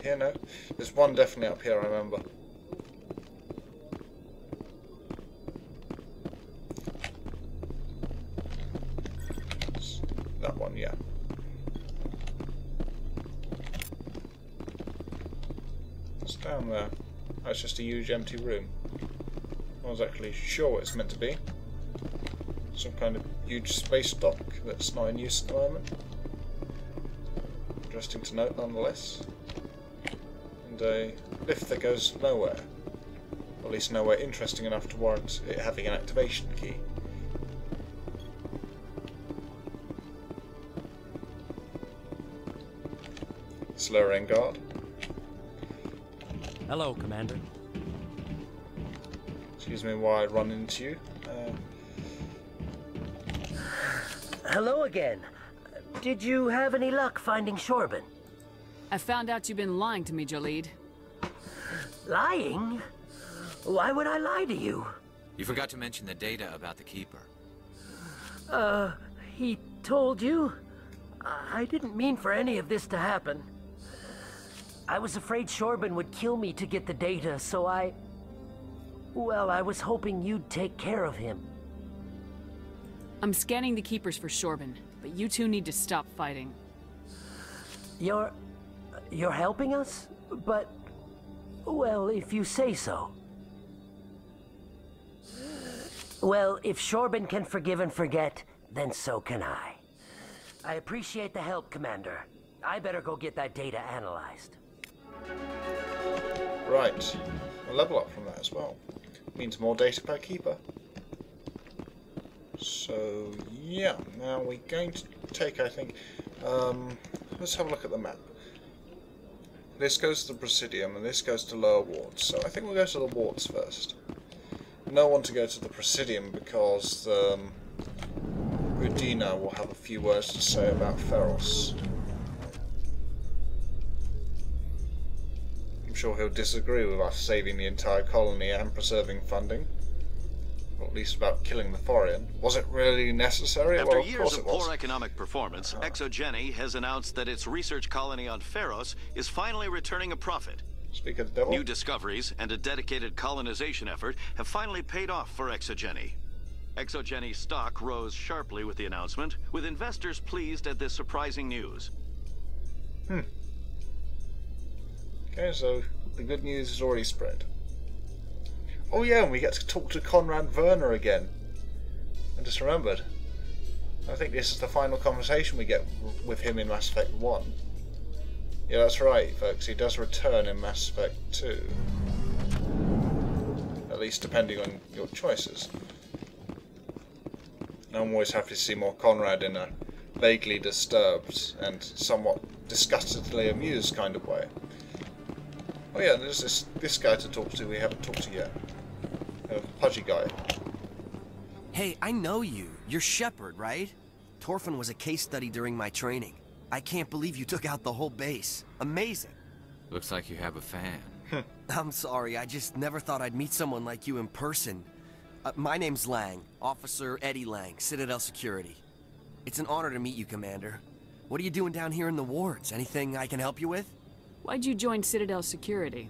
here? No. There's one definitely up here, I remember. That one, yeah. It's down there. Oh, it's just a huge empty room. I was actually sure what it's meant to be. Some kind of huge space dock that's not in use at the moment. Interesting to note nonetheless. And a lift that goes nowhere. Or at least nowhere interesting enough to warrant it having an activation key. Slurring guard. Hello, Commander. Excuse me while I run into you. Hello again. Did you have any luck finding Shorban? I found out you've been lying to me, Jaleed. Lying? Why would I lie to you? You forgot to mention the data about the Keeper. He told you? I didn't mean for any of this to happen. I was afraid Shorban would kill me to get the data, so well, I was hoping you'd take care of him. I'm scanning the Keepers for Shorban, but you two need to stop fighting. You're helping us? But, well, if you say so. Well, if Shorban can forgive and forget, then so can I. I appreciate the help, Commander. I better go get that data analyzed. Right. I'll level up from that as well. Means more data per keeper. So, yeah. Now we're going to take, I think... let's have a look at the map. This goes to the Presidium and this goes to lower wards. So I think we'll go to the wards first. No one to go to the Presidium because Udina will have a few words to say about Feros. I'm sure he'll disagree with us saving the entire colony and preserving funding. Or at least about killing the Thorian. Was it really necessary? After Well, years of was. poor economic performance, ExoGeni has announced that its research colony on Feros is finally returning a profit. Speak of the devil. New discoveries and a dedicated colonization effort have finally paid off for ExoGeni. ExoGeni's stock rose sharply with the announcement, with investors pleased at this surprising news. Okay, so the good news is already spread. Oh yeah, and we get to talk to Conrad Werner again. I just remembered. I think this is the final conversation we get with him in Mass Effect 1. Yeah, that's right, folks. He does return in Mass Effect 2. At least depending on your choices. I'm always happy to see more Conrad in a vaguely disturbed and somewhat disgustedly amused kind of way. Oh yeah, there's this guy to talk to we haven't talked to yet. A pudgy guy. Hey, I know you. You're Shepard, right? Torfin was a case study during my training. I can't believe you took out the whole base. Amazing. Looks like you have a fan. I'm sorry, I just never thought I'd meet someone like you in person. My name's Lang, Officer Eddie Lang, Citadel Security. It's an honor to meet you, Commander. What are you doing down here in the wards? Anything I can help you with? Why'd you join Citadel Security?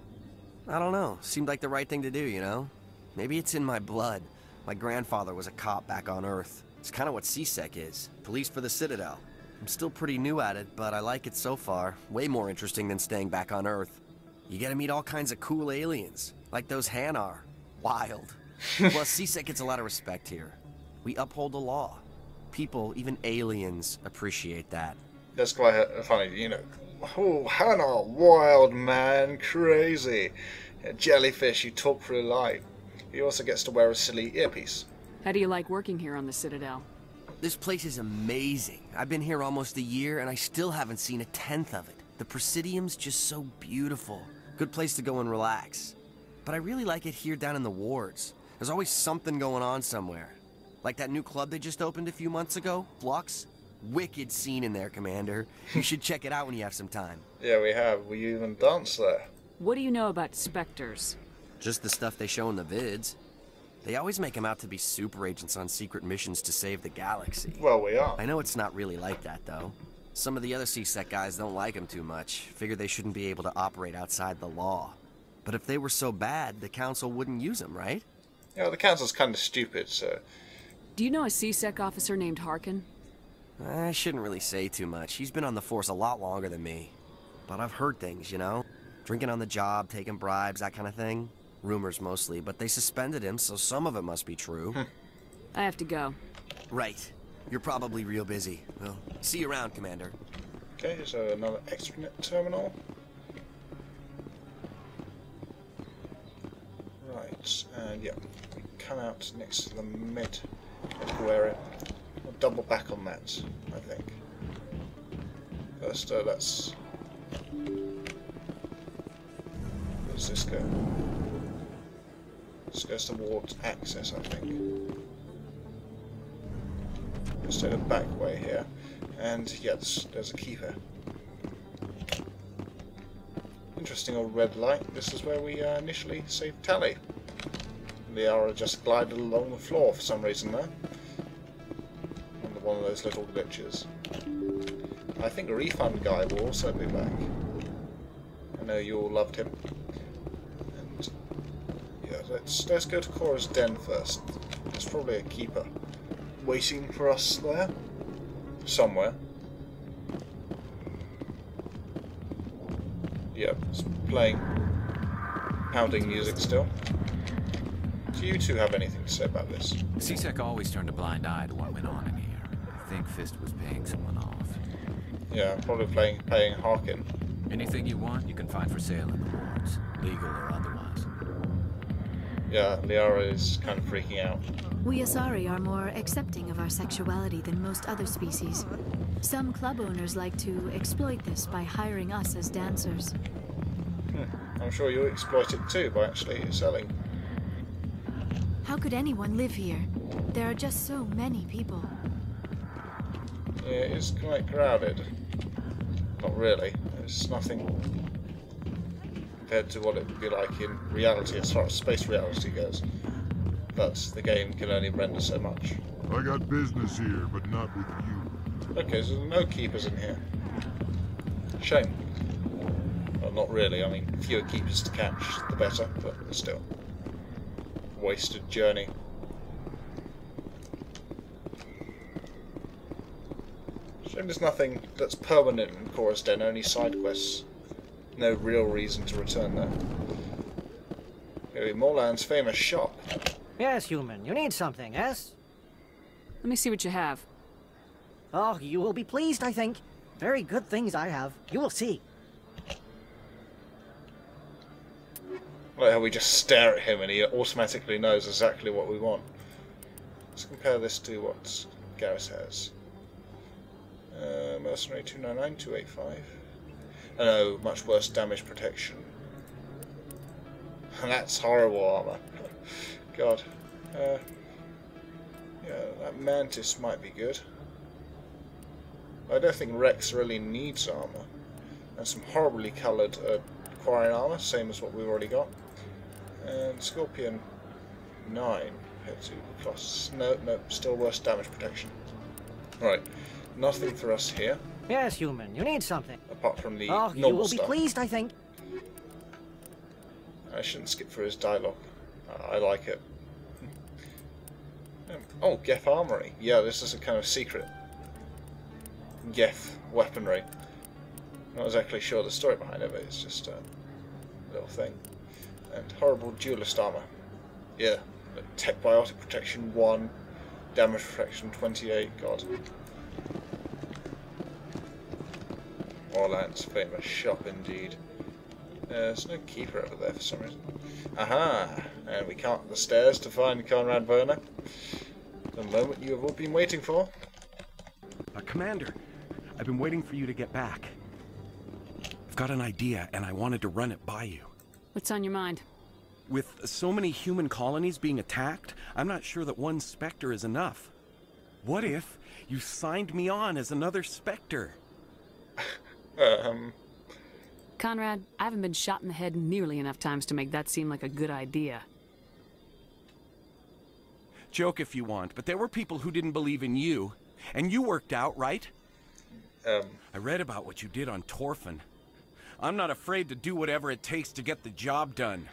I don't know. Seemed like the right thing to do, you know? Maybe it's in my blood. My grandfather was a cop back on Earth. It's kind of what CSEC is. Police for the Citadel. I'm still pretty new at it, but I like it so far. Way more interesting than staying back on Earth. You get to meet all kinds of cool aliens, like those Hanar. Wild. Plus, CSEC gets a lot of respect here. We uphold the law. People, even aliens, appreciate that. That's quite funny, you know. Oh, Hannah, wild man, crazy. A jellyfish, you talk through life. He also gets to wear a silly earpiece. How do you like working here on the Citadel? This place is amazing. I've been here almost a year, and I still haven't seen a tenth of it. The Presidium's just so beautiful. Good place to go and relax. But I really like it here down in the wards. There's always something going on somewhere. Like that new club they just opened a few months ago, Flux. Wicked scene in there, Commander. You should check it out when you have some time. Yeah, we have. We even danced there. What do you know about Spectres? Just the stuff they show in the vids. They always make them out to be super agents on secret missions to save the galaxy. Well, we are. I know it's not really like that, though. Some of the other CSEC guys don't like him too much. Figure they shouldn't be able to operate outside the law. But if they were so bad, the council wouldn't use them, right? Yeah, the council's kind of stupid, so... Do you know a CSEC officer named Harkin? I shouldn't really say too much. He's been on the force a lot longer than me. But I've heard things, you know? Drinking on the job, taking bribes, that kind of thing. Rumors mostly, but they suspended him, so some of it must be true. I have to go. Right. You're probably real busy. Well, see you around, Commander. Okay, so another extranet terminal. Right, and yeah, we come out next to the medical area. We'll double back on that, I think. First, let's... Where's this go? This goes towards access, I think. Let's take the back way here. And yes, there's a keeper. Interesting old red light. This is where we initially saved Tally. Liara just glided along the floor for some reason there. Under one of those little glitches. I think Refund Guy will also be back. I know you all loved him. And yeah, let's go to Cora's den first. There's probably a keeper waiting for us there. Somewhere. Yeah, it's playing pounding music still. Do you two have anything to say about this? CSEC always turned a blind eye to what went on in here. I think Fist was paying someone off. Yeah, probably paying Harkin. Anything you want, you can find for sale in the wards, legal or otherwise. Yeah, Liara is kind of freaking out. We Asari are more accepting of our sexuality than most other species. Some club owners like to exploit this by hiring us as dancers. I'm sure you'll exploit it too by actually selling. How could anyone live here? There are just so many people. Yeah, it is quite crowded. Not really. It's nothing compared to what it would be like in reality as far as space reality goes. But the game can only render so much. I got business here, but not with you. Okay, so there are no keepers in here. Shame. Well, not really. I mean, fewer keepers to catch, the better, but still. Wasted journey. Shame there's nothing that's permanent in Cora's Den, only side quests. No real reason to return there. Maybe Morland's famous shop. Yes, human. You need something, yes? Let me see what you have. Oh, you will be pleased, I think. Very good things I have. You will see. Like how we just stare at him and he automatically knows exactly what we want. Let's compare this to what Garrus has. Mercenary 299, 285. I know, much worse damage protection. And that's horrible armor. God. Yeah, that Mantis might be good. I don't think Rex really needs armor. And some horribly coloured Quarian armor, same as what we've already got. And Scorpion 9 compared to plus. No, still worse damage protection. Right, nothing for us here. Yes, human. You need something. Apart from the oh, normal you will stuff. be pleased, I think. I shouldn't skip through his dialogue. I like it. Oh, Geth Armory. Yeah, this is a kind of secret Geth weaponry. Not exactly sure the story behind it, but it's just a little thing. And horrible duelist armor. Yeah, tech biotic protection 1, damage protection 28. God. Orland's famous shop indeed. There's no keeper over there for some reason. Aha! And we can't up the stairs to find Conrad Werner. The moment you have all been waiting for. Commander, I've been waiting for you to get back. I've got an idea, and I wanted to run it by you. What's on your mind? With so many human colonies being attacked, I'm not sure that one Spectre is enough. What if you signed me on as another Spectre? Conrad, I haven't been shot in the head nearly enough times to make that seem like a good idea. Joke if you want, but there were people who didn't believe in you. And you worked out, right? I read about what you did on Torfin. I'm not afraid to do whatever it takes to get the job done.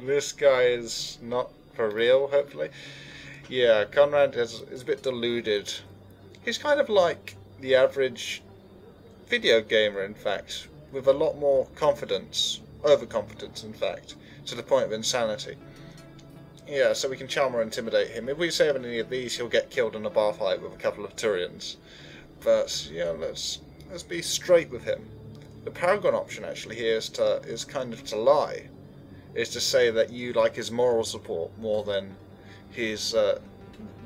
This guy is not for real, hopefully. Yeah, Conrad is a bit deluded. He's kind of like the average video gamer, in fact, with a lot more confidence, overconfidence, in fact, to the point of insanity. Yeah, so we can charm or intimidate him. If we save any of these, he'll get killed in a bar fight with a couple of Turians. But yeah, let's be straight with him. The Paragon option actually here is kind of to lie. Is to say that you like his moral support more than his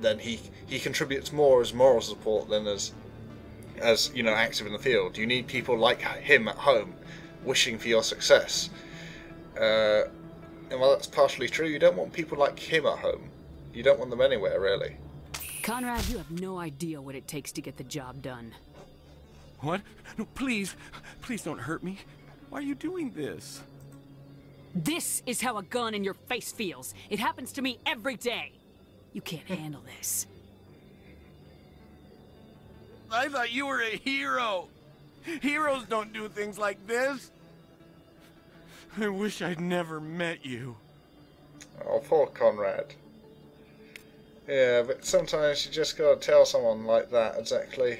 then he contributes more as moral support than as you know, active in the field. You need people like him at home wishing for your success. And while that's partially true, you don't want people like him at home. You don't want them anywhere, really. Conrad, you have no idea what it takes to get the job done. What? No, please. Please don't hurt me. Why are you doing this? This is how a gun in your face feels. It happens to me every day. You can't handle this. I thought you were a hero. Heroes don't do things like this. I wish I'd never met you. Oh, poor Conrad. Yeah, but sometimes you just gotta tell someone like that exactly,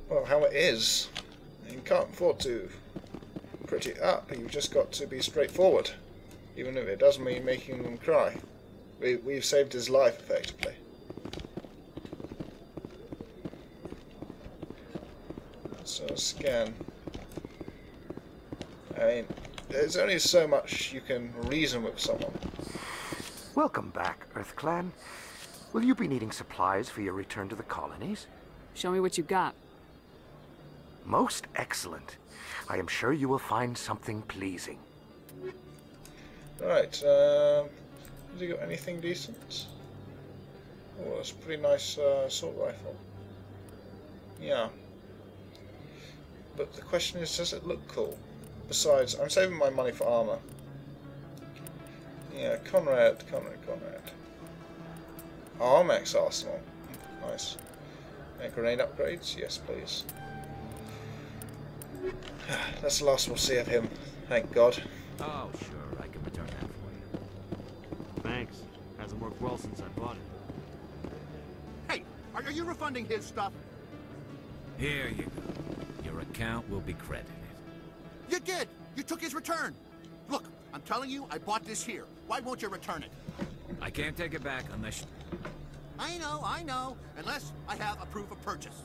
well, how it is. You can't afford to pretty it up. You've just got to be straightforward, even if it does mean making them cry. We've saved his life, effectively. So, scan. I mean, there's only so much you can reason with someone. Welcome back, Earth Clan. Will you be needing supplies for your return to the colonies? Show me what you got. Most excellent. I am sure you will find something pleasing. Right, has he got anything decent? Oh, that's a pretty nice assault rifle. Yeah. But the question is, does it look cool? Besides, I'm saving my money for armor. Yeah, Conrad. Armax arsenal. Nice. And grenade upgrades? Yes, please. That's the last we'll see of him. Thank God. Oh, sure. I can return that for you. Thanks. Hasn't worked well since I bought it. Hey, are you refunding his stuff? Here you go. Your account will be credited. You did! You took his return! Look, I'm telling you, I bought this here. Why won't you return it? I can't take it back unless... I know. Unless I have a proof of purchase.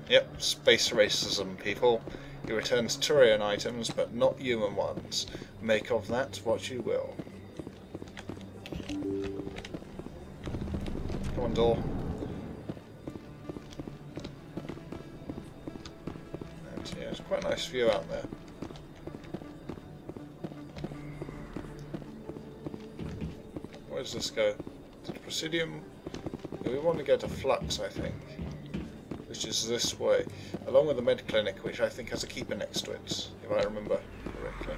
Yep, space racism, people. He returns Turian items, but not human ones. Make of that what you will. Come on, door. And yeah, it's quite a nice view out there. Where does this go? To the Presidium? Yeah, we want to go to Flux, I think. Which is this way. Along with the med clinic, which I think has a keeper next to it, if I remember correctly.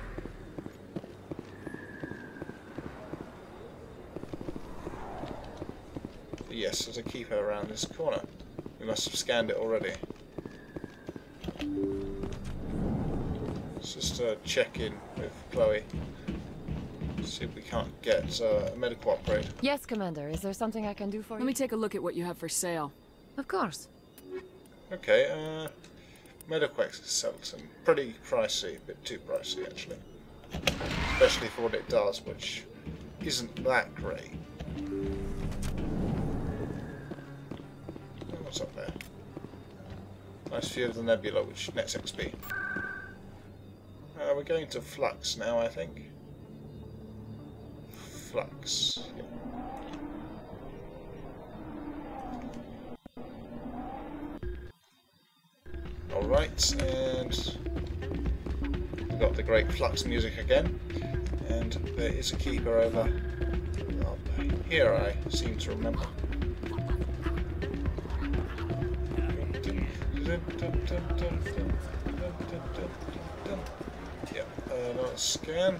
Yes, there's a keeper around this corner. We must have scanned it already. Let's just check in with Chloe. See if we can't get a medical upgrade. Yes, Commander. Is there something I can do for you? Let me take a look at what you have for sale. Of course. Okay, medical exoskeleton. Pretty pricey, a bit too pricey actually. Especially for what it does, which isn't that great. Oh, what's up there? Nice view of the nebula, which nets XP. We're going to Flux now, I think. Flux. Yeah. Alright, and we've got the great Flux music again, and there is a keeper over here, I seem to remember. Yep, another scan.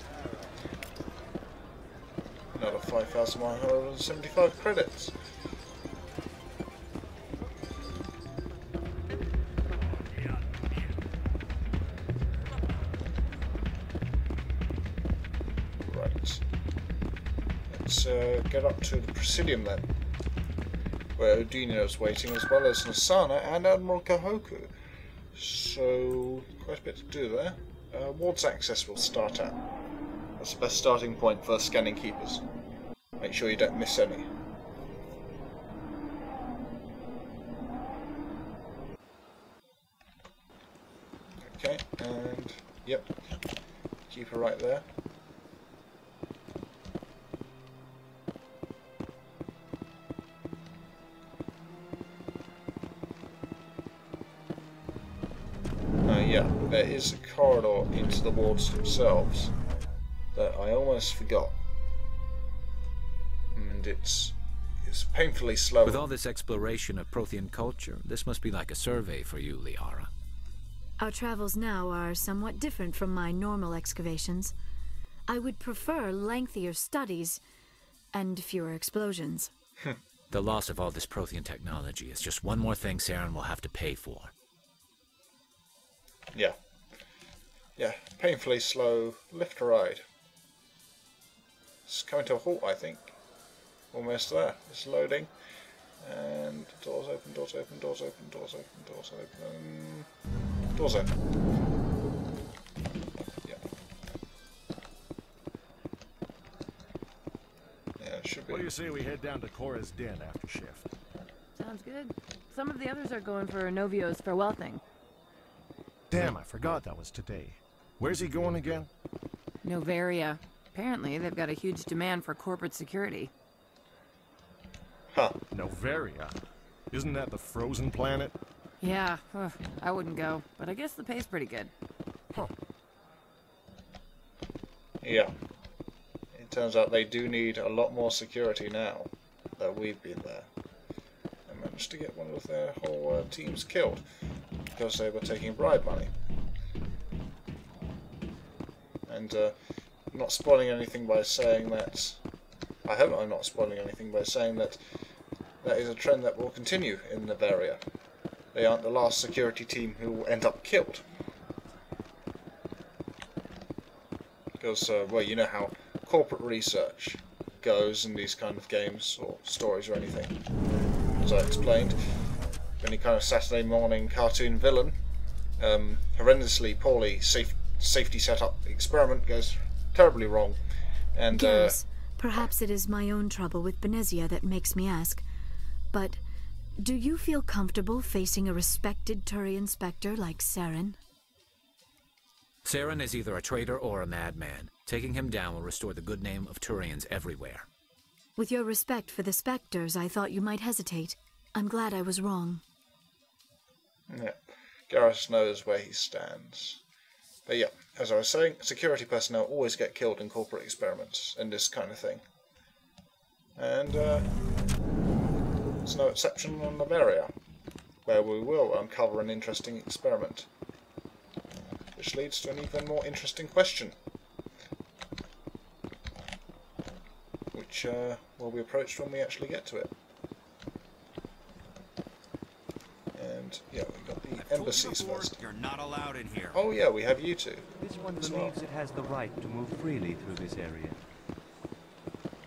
Another 5,175 credits. let's get up to the Presidium then, where Odinio's waiting, as well as Nasana and Admiral Kahoku. So, quite a bit to do there. Ward's access will start at. That's the best starting point for scanning keepers. Make sure you don't miss any. Okay, and yep, keeper right there. Yeah, there is a corridor into the wards themselves that I almost forgot, and it's painfully slow. With all this exploration of Prothean culture, this must be like a survey for you, Liara. Our travels now are somewhat different from my normal excavations. I would prefer lengthier studies and fewer explosions. The loss of all this Prothean technology is just one more thing Saren will have to pay for. Yeah. Yeah, painfully slow lift ride. It's coming to a halt, I think. Almost there. It's loading. And doors open, doors open, doors open, doors open, doors open. Doors open. Yeah. Yeah, it should be. What do you say we head down to Cora's den after shift? Sounds good. Some of the others are going for Novio's farewell thing. Damn, I forgot that was today. Where's he going again? Novaria. Apparently, they've got a huge demand for corporate security. Huh. Novaria? Isn't that the frozen planet? Yeah, I wouldn't go, but I guess the pay's pretty good. Huh. Yeah. It turns out they do need a lot more security now that we've been there. I managed to get one of their whole teams killed because they were taking bribe money. And I'm not spoiling anything by saying that... I hope I'm not spoiling anything by saying that that is a trend that will continue in Novaria. They aren't the last security team who will end up killed. Because, well, you know how corporate research goes in these kind of games or stories or anything. As I explained, any kind of Saturday morning cartoon villain, horrendously poorly safety setup experiment goes terribly wrong. And Garrus, perhaps it is my own trouble with Benezia that makes me ask, but do you feel comfortable facing a respected Turian Spectre like Saren? Saren is either a traitor or a madman. Taking him down will restore the good name of Turians everywhere. With your respect for the Spectres, I thought you might hesitate. I'm glad I was wrong. Yeah, Garrus knows where he stands. But yeah, as I was saying, security personnel always get killed in corporate experiments and this kind of thing. And it's no exception on Novaria, where we will uncover an interesting experiment. Which leads to an even more interesting question. Which will be approached when we actually get to it. And yeah, we've got the embassies first. You're not allowed in here. Oh yeah, we have you two. This one as believes well. it has the right to move freely through this area.